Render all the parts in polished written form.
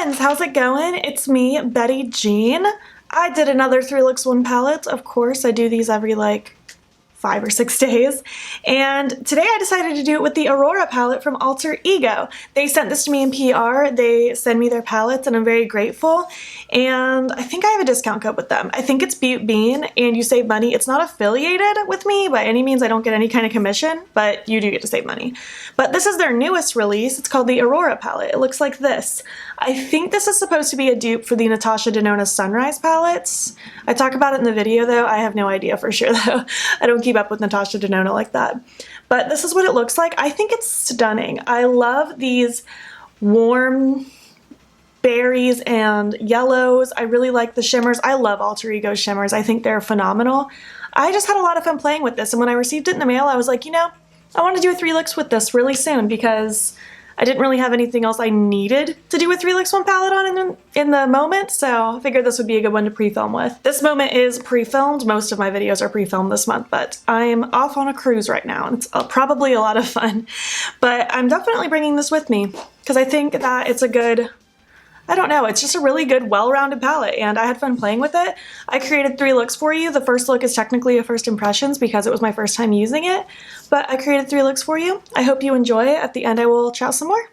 friends, how's it going? It's me, Betty Jean. I did another 3 Looks 1 palette. Of course, I do these every like 5 or 6 days. And today I decided to do it with the Aurora palette from Alter Ego. They sent this to me in PR. They send me their palettes and I'm very grateful. And I think I have a discount code with them. I think it's beautbean and you save money. It's not affiliated with me by any means. I don't get any kind of commission, but you do get to save money. But this is their newest release. It's called the Aurora palette. It looks like this. I think this is supposed to be a dupe for the Natasha Denona Sunrise palettes. I talk about it in the video though. I have no idea for sure though. I don't keep up with Natasha Denona like that. But this is what it looks like. I think it's stunning. I love these warm berries and yellows. I really like the shimmers. I love Alter Ego shimmers. I think they're phenomenal. I just had a lot of fun playing with this, and when I received it in the mail, I was like, you know, I want to do a 3 looks with this really soon because I didn't really have anything else I needed to do a 3 Looks 1 palette on in the moment, so I figured this would be a good one to pre-film with. This moment is pre-filmed. Most of my videos are pre-filmed this month, but I'm off on a cruise right now, and it's probably a lot of fun. But I'm definitely bringing this with me because I think that it's a good, I don't know, it's just a really good, well-rounded palette, and I had fun playing with it. I created 3 looks for you. The first look is technically a first impressions because it was my first time using it, but I created 3 looks for you. I hope you enjoy it. At the end, I will chat some more.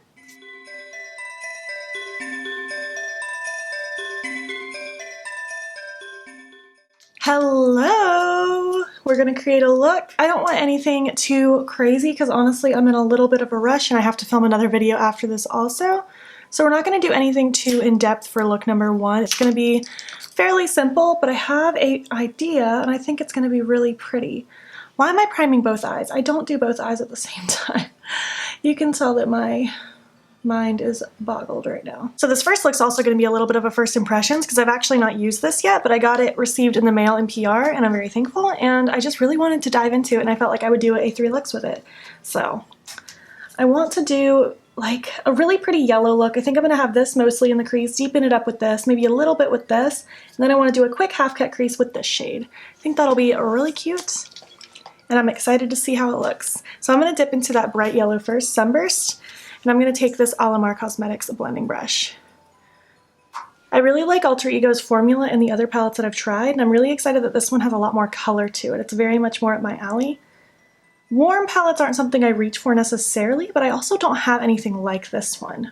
Hello! We're gonna create a look. I don't want anything too crazy because honestly, I'm in a little bit of a rush and I have to film another video after this also. So we're not going to do anything too in-depth for look number 1. It's going to be fairly simple, but I have an idea and I think it's going to be really pretty. Why am I priming both eyes? I don't do both eyes at the same time. You can tell that my mind is boggled right now. So this first look's also going to be a little bit of a first impressions because I've actually not used this yet, but I got it received in the mail in PR and I'm very thankful, and I just really wanted to dive into it and I felt like I would do a 3 looks with it. So I want to do like a really pretty yellow look. I think I'm going to have this mostly in the crease, deepen it up with this, maybe a little bit with this, and then I want to do a quick half cut crease with this shade. I think that'll be really cute, and I'm excited to see how it looks. So I'm going to dip into that bright yellow first, Sunburst, and I'm going to take this Alamar Cosmetics blending brush. I really like Alter Ego's formula in the other palettes that I've tried, and I'm really excited that this one has a lot more color to it. It's very much more up my alley. Warm palettes aren't something I reach for necessarily, but I also don't have anything like this one.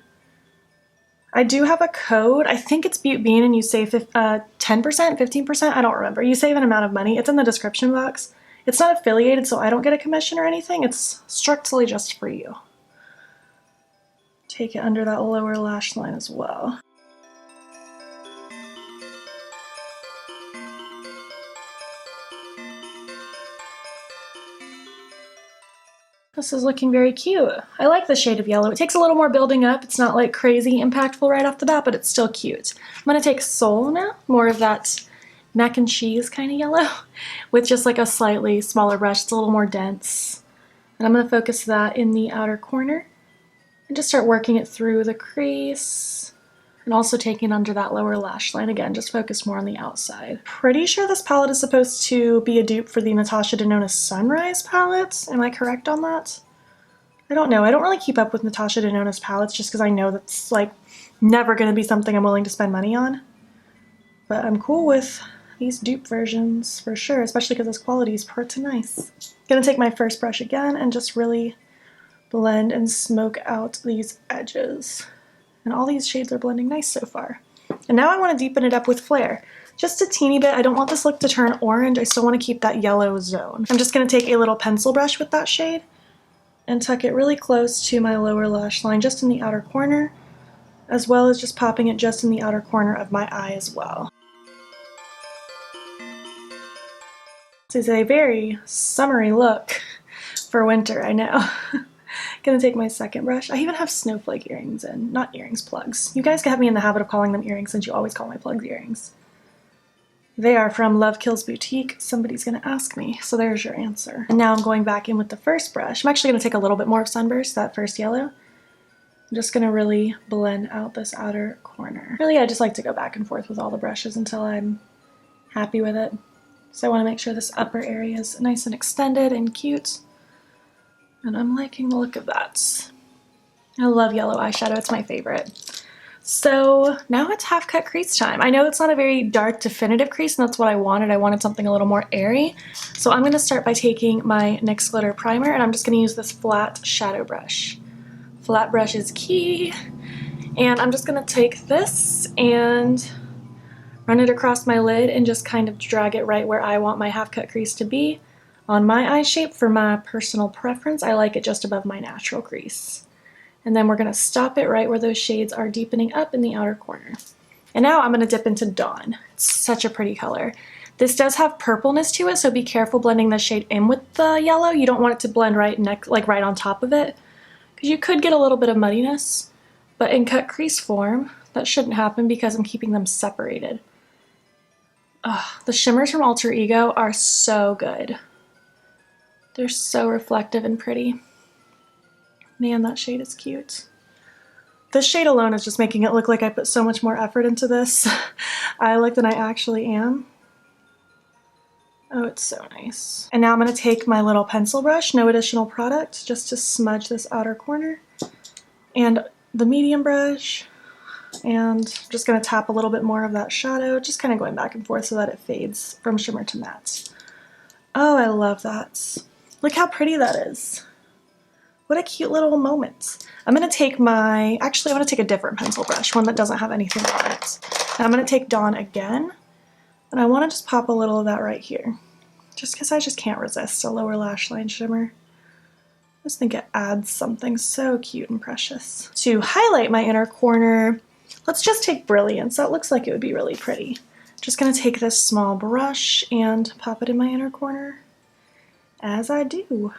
I do have a code. I think it's beautbean and you save 10%, 15%, I don't remember. You save an amount of money. It's in the description box. It's not affiliated, so I don't get a commission or anything. It's strictly just for you. Take it under that lower lash line as well. This is looking very cute. I like the shade of yellow. It takes a little more building up. It's not like crazy impactful right off the bat, but it's still cute. I'm gonna take Soul now, more of that mac and cheese kind of yellow, with just like a slightly smaller brush. It's a little more dense. And I'm gonna focus that in the outer corner and just start working it through the crease. And also taking under that lower lash line. Again, just focus more on the outside. Pretty sure this palette is supposed to be a dupe for the Natasha Denona Sunrise palettes. Am I correct on that? I don't know. I don't really keep up with Natasha Denona's palettes just because I know that's like never going to be something I'm willing to spend money on. But I'm cool with these dupe versions for sure, especially because this quality is pretty nice. Gonna take my first brush again and just really blend and smoke out these edges. And all these shades are blending nice so far. And now I want to deepen it up with Flare. Just a teeny bit. I don't want this look to turn orange. I still want to keep that yellow zone. I'm just going to take a little pencil brush with that shade and tuck it really close to my lower lash line, just in the outer corner, as well as just popping it just in the outer corner of my eye as well. This is a very summery look for winter, I know. Gonna take my second brush. I even have snowflake earrings in. Not earrings, plugs. You guys have me in the habit of calling them earrings since you always call my plugs earrings. They are from Love Kills Boutique. Somebody's gonna ask me, so there's your answer. And now I'm going back in with the first brush. I'm actually gonna take a little bit more of Sunburst, that first yellow. I'm just gonna really blend out this outer corner. Really, I just like to go back and forth with all the brushes until I'm happy with it. So I wanna make sure this upper area is nice and extended and cute. And I'm liking the look of that. I love yellow eyeshadow, it's my favorite. So now it's half cut crease time. I know it's not a very dark definitive crease, and that's what I wanted. I wanted something a little more airy. So I'm gonna start by taking my NYX Glitter Primer, and I'm just gonna use this flat shadow brush. Flat brush is key. And I'm just gonna take this and run it across my lid and just kind of drag it right where I want my half cut crease to be. On my eye shape, for my personal preference, I like it just above my natural crease. And then we're gonna stop it right where those shades are deepening up in the outer corner. And now I'm gonna dip into Dawn. It's such a pretty color. This does have purpleness to it, so be careful blending the shade in with the yellow. You don't want it to blend right right on top of it, because you could get a little bit of muddiness. But in cut crease form, that shouldn't happen because I'm keeping them separated. The shimmers from Alter Ego are so good. They're so reflective and pretty. Man, that shade is cute. This shade alone is just making it look like I put so much more effort into this eye look than I actually am. Oh, it's so nice. And now I'm going to take my little pencil brush, no additional product, just to smudge this outer corner. And the medium brush, and I'm just going to tap a little bit more of that shadow, just kind of going back and forth so that it fades from shimmer to matte. Oh, I love that. Look how pretty that is. What a cute little moment. I'm going to take I'm going to take a different pencil brush, one that doesn't have anything on it. And I'm going to take Dawn again, and I want to just pop a little of that right here, just because I just can't resist a lower lash line shimmer. I just think it adds something so cute and precious. To highlight my inner corner, let's just take Brilliance. That looks like it would be really pretty. Just going to take this small brush and pop it in my inner corner, as I do.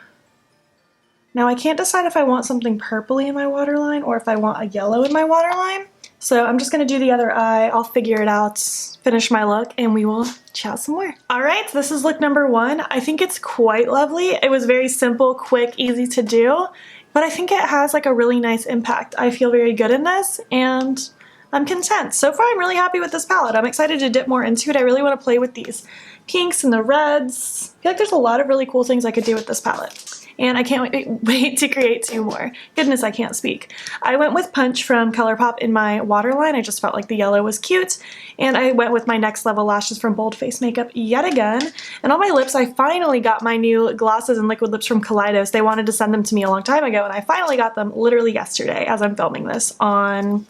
Now I can't decide if I want something purpley in my waterline or if I want a yellow in my waterline. So I'm just gonna do the other eye, I'll figure it out, finish my look, and we will chat some more. All right, so this is look number one. I think it's quite lovely. It was very simple, quick, easy to do, but I think it has like a really nice impact. I feel very good in this, and I'm content. So far, I'm really happy with this palette. I'm excited to dip more into it. I really wanna play with these pinks and the reds. I feel like there's a lot of really cool things I could do with this palette. And I can't wait to create two more. Goodness, I can't speak. I went with Punch from ColourPop in my waterline. I just felt like the yellow was cute. And I went with my Next Level lashes from Bold Face Makeup yet again. And on my lips, I finally got my new glosses and liquid lips from Kaleidos. They wanted to send them to me a long time ago, and I finally got them literally yesterday as I'm filming this on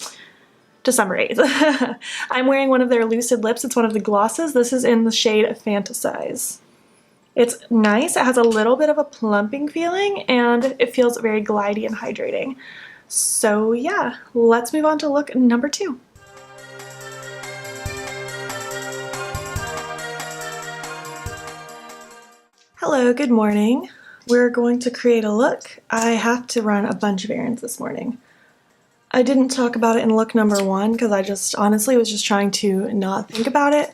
December 8th. I'm wearing one of their Lucid lips. It's one of the glosses. This is in the shade Fantasize. It's nice. It has a little bit of a plumping feeling, and it feels very glidey and hydrating. So yeah, let's move on to look number two. Hello, good morning. We're going to create a look. I have to run a bunch of errands this morning. I didn't talk about it in look number one because I just honestly was just trying to not think about it.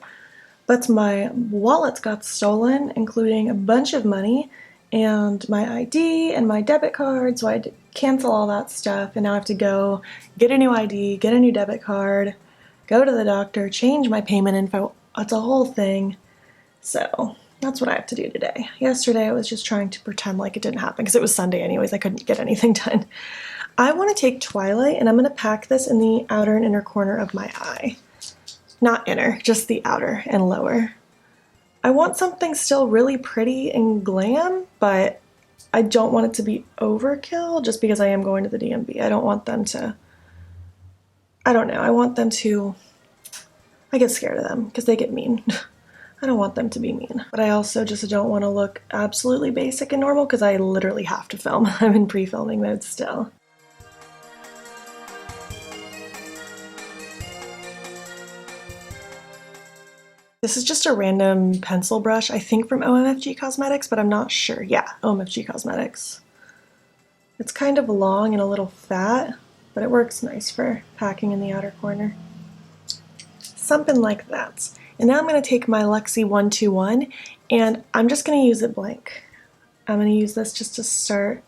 But my wallet got stolen, including a bunch of money and my ID and my debit card, so I had to cancel all that stuff, and now I have to go get a new ID, get a new debit card, go to the doctor, change my payment info. It's a whole thing. So that's what I have to do today. Yesterday I was just trying to pretend like it didn't happen because it was Sunday anyways. I couldn't get anything done. I want to take Twilight, and I'm going to pack this in the outer and inner corner of my eye. Not inner, just the outer and lower. I want something still really pretty and glam, but I don't want it to be overkill just because I am going to the DMV. I don't want them to, I don't know, I want them to, I get scared of them because they get mean. I don't want them to be mean. But I also just don't want to look absolutely basic and normal because I literally have to film. I'm in pre-filming mode still. This is just a random pencil brush, I think from OMFG Cosmetics, but I'm not sure. Yeah, OMFG Cosmetics. It's kind of long and a little fat, but it works nice for packing in the outer corner. Something like that. And now I'm going to take my Luxie 121, and I'm just going to use it blank. I'm going to use this just to start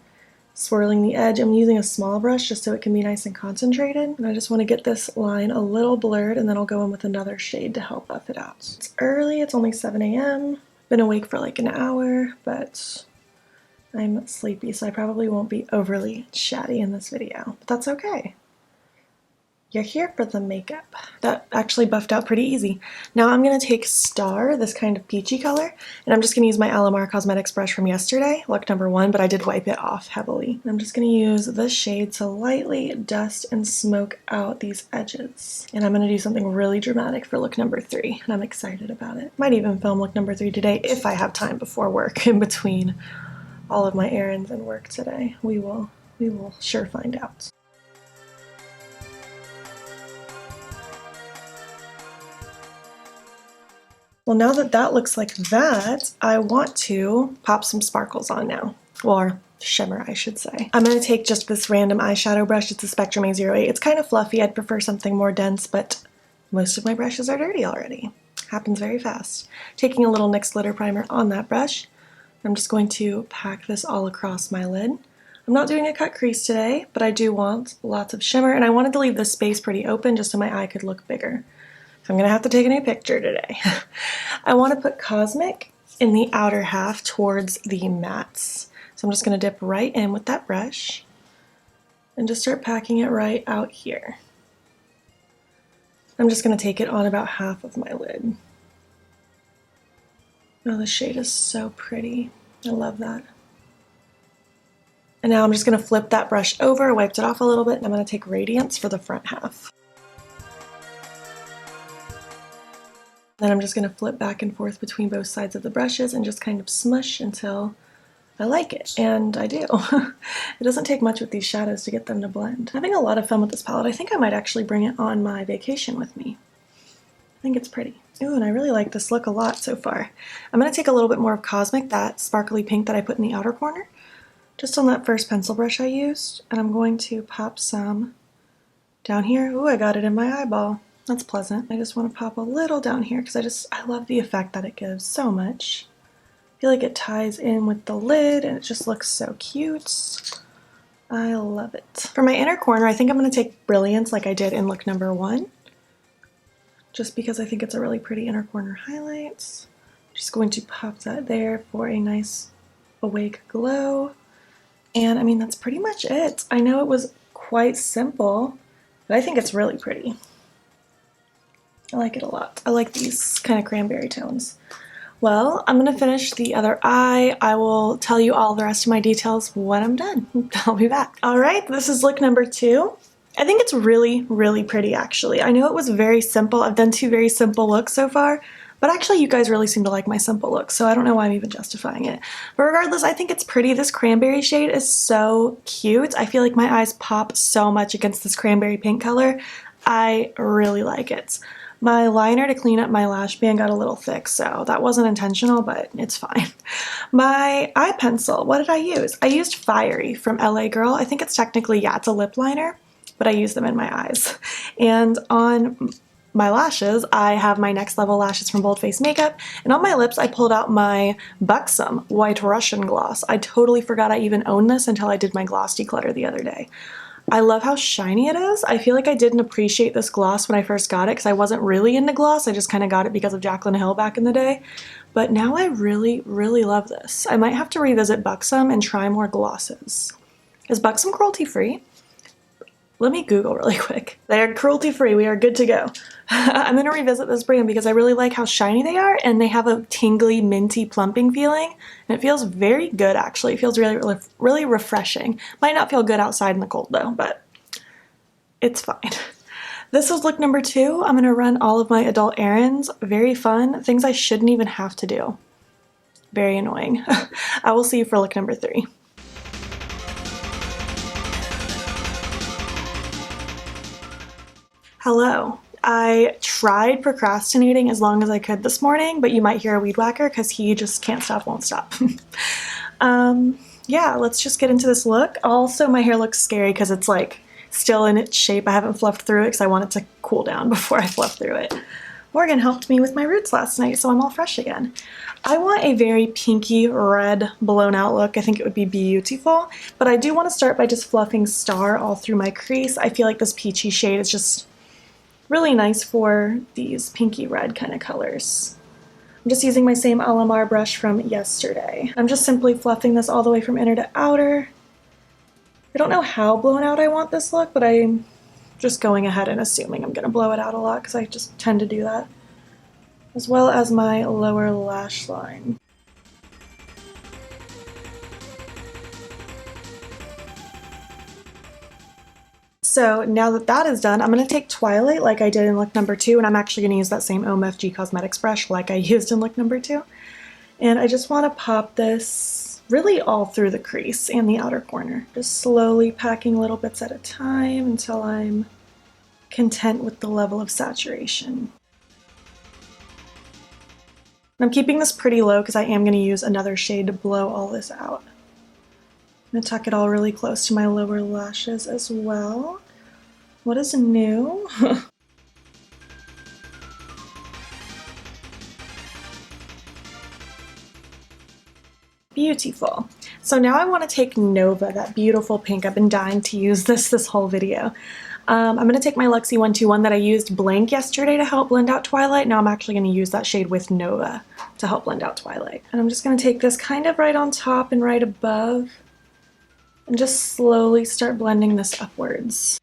swirling the edge. I'm using a small brush just so it can be nice and concentrated. And I just want to get this line a little blurred, and then I'll go in with another shade to help buff it out. It's early, it's only 7 a.m. Been awake for like an hour, but I'm sleepy, so I probably won't be overly chatty in this video, but that's okay. you're here for the makeup. That actually buffed out pretty easy. Now I'm going to take Star, this kind of peachy color, and I'm just going to use my Alamar Cosmetics brush from yesterday, look number 1, but I did wipe it off heavily. I'm just going to use this shade to lightly dust and smoke out these edges. And I'm going to do something really dramatic for look number 3, and I'm excited about it. Might even film look number 3 today if I have time before work in between all of my errands and work today. We will sure find out. Well, now that that looks like that, I want to pop some sparkles on now, or shimmer, I should say. I'm going to take just this random eyeshadow brush. It's a Spectrum A08. It's kind of fluffy. I'd prefer something more dense, but most of my brushes are dirty already. Happens very fast. Taking a little NYX glitter primer on that brush, I'm just going to pack this all across my lid. I'm not doing a cut crease today, but I do want lots of shimmer, and I wanted to leave this space pretty open just so my eye could look bigger. So I'm going to have to take a new picture today. I want to put Cosmic in the outer half towards the mattes. So I'm just going to dip right in with that brush and just start packing it right out here. I'm just going to take it on about half of my lid. Oh, the shade is so pretty. I love that. And now I'm just going to flip that brush over, wiped it off a little bit, and I'm going to take Radiance for the front half. Then I'm just going to flip back and forth between both sides of the brushes and just kind of smush until I like it, and I do. It doesn't take much with these shadows to get them to blend. I'm having a lot of fun with this palette. I think I might actually bring it on my vacation with me. I think it's pretty. Ooh, and I really like this look a lot so far. I'm going to take a little bit more of Cosmic, that sparkly pink that I put in the outer corner, just on that first pencil brush I used, and I'm going to pop some down here. Ooh, I got it in my eyeball. That's pleasant. I just want to pop a little down here because I love the effect that it gives so much. I feel like it ties in with the lid and it just looks so cute. I love it. For my inner corner, I think I'm going to take Brilliance like I did in look number 1. Just because I think it's a really pretty inner corner highlight. Just going to pop that there for a nice awake glow. And I mean, that's pretty much it. I know it was quite simple, but I think it's really pretty. I like it a lot. I like these kind of cranberry tones. Well, I'm going to finish the other eye. I will tell you all the rest of my details when I'm done. I'll be back. All right, this is look number 2. I think it's really, really pretty, actually. I know it was very simple. I've done 2 very simple looks so far, but actually you guys really seem to like my simple looks, so I don't know why I'm even justifying it. But regardless, I think it's pretty. This cranberry shade is so cute. I feel like my eyes pop so much against this cranberry pink color. I really like it. My liner to clean up my lash band got a little thick, so that wasn't intentional, but it's fine. My eye pencil, what did I use? I used Fiery from LA Girl. I think it's technically, yeah, it's a lip liner, but I use them in my eyes. And on my lashes, I have my Next Level lashes from Bold Face Makeup, and on my lips, I pulled out my Buxom White Russian gloss. I totally forgot I even owned this until I did my gloss declutter the other day. I love how shiny it is. I feel like I didn't appreciate this gloss when I first got it because I wasn't really into gloss. I just kind of got it because of Jaclyn Hill back in the day. But now I really, really love this. I might have to revisit Buxom and try more glosses. Is Buxom cruelty free? Let me Google really quick. They are cruelty free. We are good to go. I'm going to revisit this brand because I really like how shiny they are, and they have a tingly, minty, plumping feeling, and it feels very good, actually. It feels really, really, really refreshing. Might not feel good outside in the cold, though, but it's fine. This is look number 2. I'm going to run all of my adult errands. Very fun. Things I shouldn't even have to do. Very annoying. I will see you for look number 3. Hello. I tried procrastinating as long as I could this morning, but you might hear a weed whacker because he just can't stop, won't stop. Yeah, let's just get into this look. Also, my hair looks scary because it's like still in its shape. I haven't fluffed through it because I want it to cool down before I fluff through it. Morgan helped me with my roots last night, so I'm all fresh again. I want a very pinky red blown out look. I think it would be beautiful, but I do want to start by just fluffing Star all through my crease. I feel like this peachy shade is just really nice for these pinky red kind of colors. I'm just using my same Alamar brush from yesterday. I'm just simply fluffing this all the way from inner to outer. I don't know how blown out I want this look, but I'm just going ahead and assuming I'm going to blow it out a lot because I just tend to do that. As well as my lower lash line. So now that that is done, I'm going to take Twilight like I did in look number 2, and I'm actually going to use that same OMFG Cosmetics brush like I used in look number 2. And I just want to pop this really all through the crease and the outer corner. Just slowly packing little bits at a time until I'm content with the level of saturation. And I'm keeping this pretty low because I am going to use another shade to blow all this out. I'm going to tuck it all really close to my lower lashes as well. What is new? Beautiful. So now I want to take Nova, that beautiful pink. I've been dying to use this whole video. I'm going to take my Luxie 121 that I used blank yesterday to help blend out Twilight. Now I'm actually going to use that shade with Nova to help blend out Twilight. And I'm just going to take this kind of right on top and right above and just slowly start blending this upwards.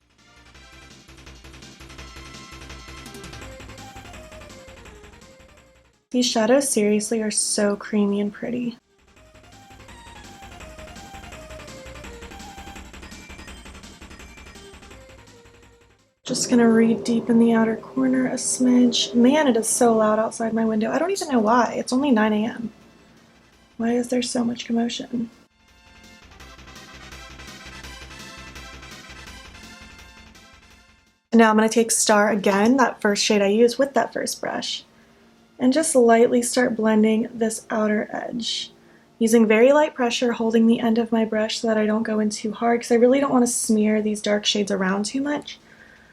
These shadows seriously are so creamy and pretty. Just gonna re-deepen the outer corner a smidge. Man, it is so loud outside my window. I don't even know why. It's only 9 a.m. Why is there so much commotion? And now I'm gonna take Star again, that first shade I used with that first brush, and just lightly start blending this outer edge. Using very light pressure, holding the end of my brush so that I don't go in too hard, because I really don't want to smear these dark shades around too much.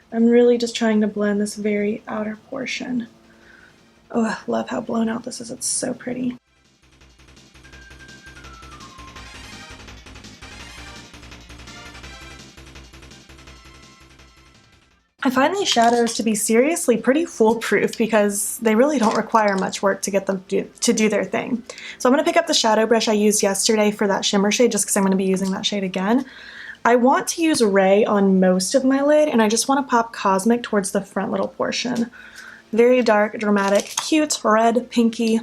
I'm really just trying to blend this very outer portion. Oh, I love how blown out this is. It's so pretty. I find these shadows to be seriously pretty foolproof because they really don't require much work to get them to do their thing. So I'm going to pick up the shadow brush I used yesterday for that shimmer shade just because I'm going to be using that shade again. I want to use Ray on most of my lid, and I just want to pop Cosmic towards the front little portion. Very dark, dramatic, cute, red, pinky,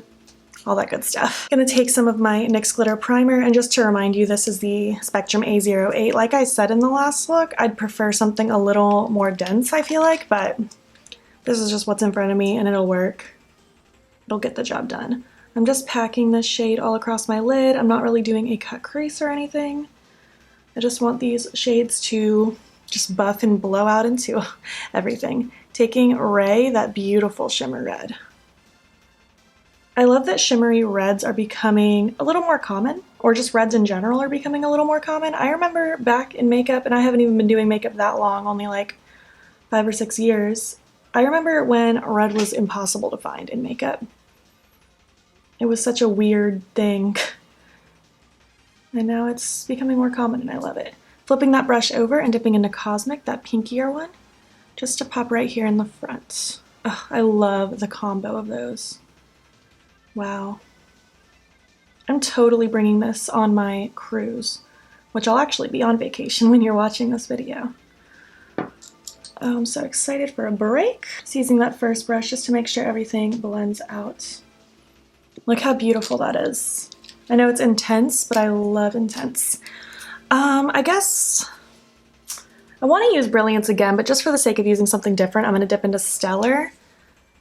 all that good stuff. I'm going to take some of my NYX Glitter Primer, and just to remind you, this is the Spectrum A08. Like I said in the last look, I'd prefer something a little more dense, I feel like, but this is just what's in front of me, and it'll work. It'll get the job done. I'm just packing this shade all across my lid. I'm not really doing a cut crease or anything. I just want these shades to just buff and blow out into everything. Taking Ray, that beautiful shimmer red. I love that shimmery reds are becoming a little more common, or just reds in general are becoming a little more common. I remember back in makeup, and I haven't even been doing makeup that long, only like 5 or 6 years. I remember when red was impossible to find in makeup. It was such a weird thing. And now it's becoming more common and I love it. Flipping that brush over and dipping into Cosmic, that pinkier one, just to pop right here in the front. Ugh, I love the combo of those. Wow. I'm totally bringing this on my cruise, which I'll actually be on vacation when you're watching this video. Oh, I'm so excited for a break. Just using that first brush just to make sure everything blends out. Look how beautiful that is. I know it's intense, but I love intense. I guess I want to use Brilliance again, but just for the sake of using something different, I'm going to dip into Stellar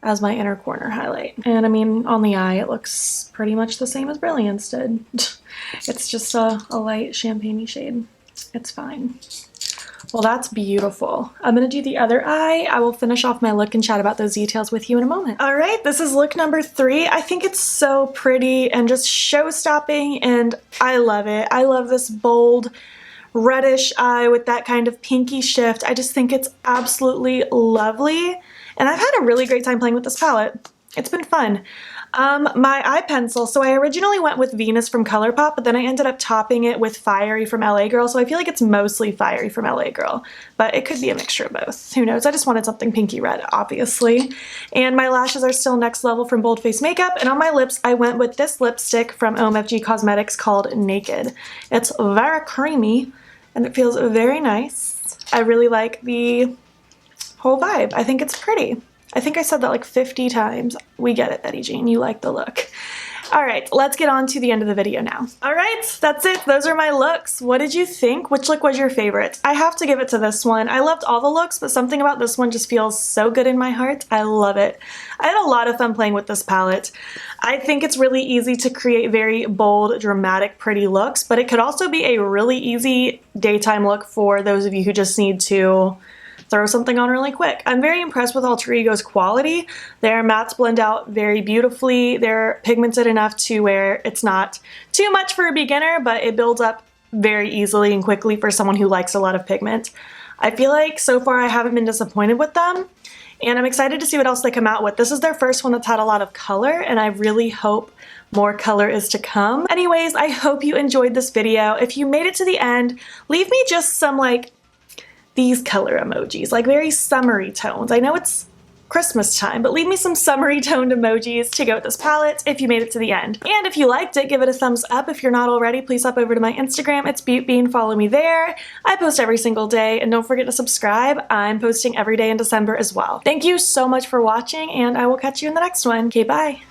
as my inner corner highlight. And I mean, on the eye, it looks pretty much the same as Brilliance did. It's just a light champagne-y shade. It's fine. Well, that's beautiful. I'm gonna do the other eye. I will finish off my look and chat about those details with you in a moment. All right, this is look number 3. I think it's so pretty and just show-stopping, and I love it. I love this bold, reddish eye with that kind of pinky shift. I just think it's absolutely lovely, and I've had a really great time playing with this palette. It's been fun. My eye pencil, so I originally went with Venus from ColourPop, but then I ended up topping it with Fiery from LA Girl, so I feel like it's mostly Fiery from LA Girl, but it could be a mixture of both. Who knows? I just wanted something pinky red, obviously. And my lashes are still Next Level from Bold Face Makeup, and on my lips, I went with this lipstick from OMFG Cosmetics called Naked. It's very creamy, and it feels very nice. I really like the whole vibe. I think it's pretty. I think I said that like 50 times. We get it, Betty Jean. You like the look. All right, let's get on to the end of the video now. All right, that's it. Those are my looks. What did you think? Which look was your favorite? I have to give it to this one. I loved all the looks, but something about this one just feels so good in my heart. I love it. I had a lot of fun playing with this palette. I think it's really easy to create very bold, dramatic, pretty looks, but it could also be a really easy daytime look for those of you who just need to throw something on really quick. I'm very impressed with Alter Ego's quality. Their mattes blend out very beautifully. They're pigmented enough to where it's not too much for a beginner, but it builds up very easily and quickly for someone who likes a lot of pigment. I feel like so far I haven't been disappointed with them, and I'm excited to see what else they come out with. This is their first one that's had a lot of color, and I really hope more color is to come. Anyways, I hope you enjoyed this video. If you made it to the end, leave me just some like these color emojis, like very summery tones. I know it's Christmas time, but leave me some summery toned emojis to go with this palette if you made it to the end. And if you liked it, give it a thumbs up. If you're not already, please hop over to my Instagram. It's beautbean. Follow me there. I post every single day, and don't forget to subscribe. I'm posting every day in December as well. Thank you so much for watching, and I will catch you in the next one. Okay, bye.